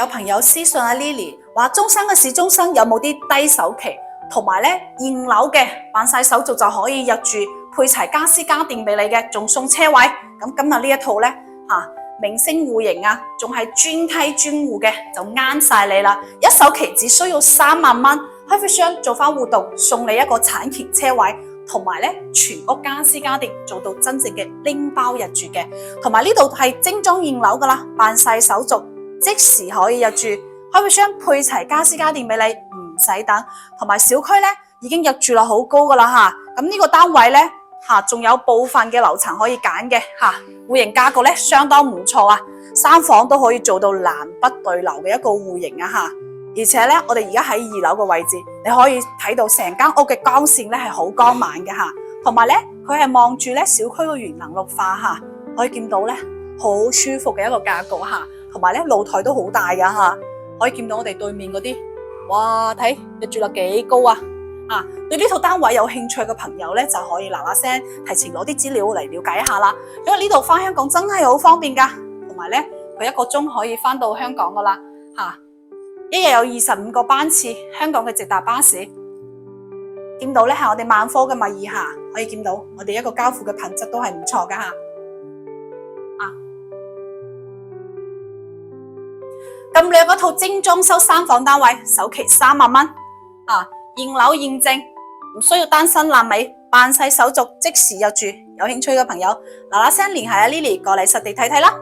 有朋友私信阿 Lily 話中山嘅市中心有冇啲低首期，同埋咧現樓嘅辦晒手續就可以入住，配齊家私家電俾你嘅，仲送車位。咁今日呢一套咧明星戶型啊，仲係專梯專戶嘅，就啱晒你啦！一首期只需要3萬蚊，開發商做翻活動，送你一個產權車位，同埋咧全屋家私家電做到真正嘅拎包入住嘅，同埋呢度係精裝現樓噶啦，辦晒手續即時可以入住，開發商配齊家私家電俾你，唔使等，同埋小區咧已經入住率好高噶啦吓，咁呢個單位咧仲有部分嘅樓層可以揀嘅戶型格局咧相當唔錯啊，3房都可以做到南北對流嘅一個戶型啊而且咧我哋而家喺2樓嘅位置，你可以睇到成間屋嘅光線咧係好光猛嘅同埋咧佢係望住咧小區嘅園林綠化可以見到咧好舒服嘅一個格局同埋咧露台都好大噶可以見到我哋對面嗰啲，哇睇入住率幾高啊！對呢套單位有興趣嘅朋友咧，就可以嗱嗱聲提前攞啲資料嚟了解一下啦。因為呢度翻香港真係好方便噶，同埋咧佢1個鐘可以翻到香港噶啦，一日有25個班次，香港嘅直達巴士。見到咧係我哋萬科嘅物業可以見到我哋一個交付嘅品質都係唔錯噶咁你有嗰套精裝修3房單位，首期3萬蚊現樓現證，唔需要擔心爛尾，辦晒手續即時入住。有興趣嘅朋友嗱嗱聲聯繫阿 Lily 過嚟實地睇睇啦。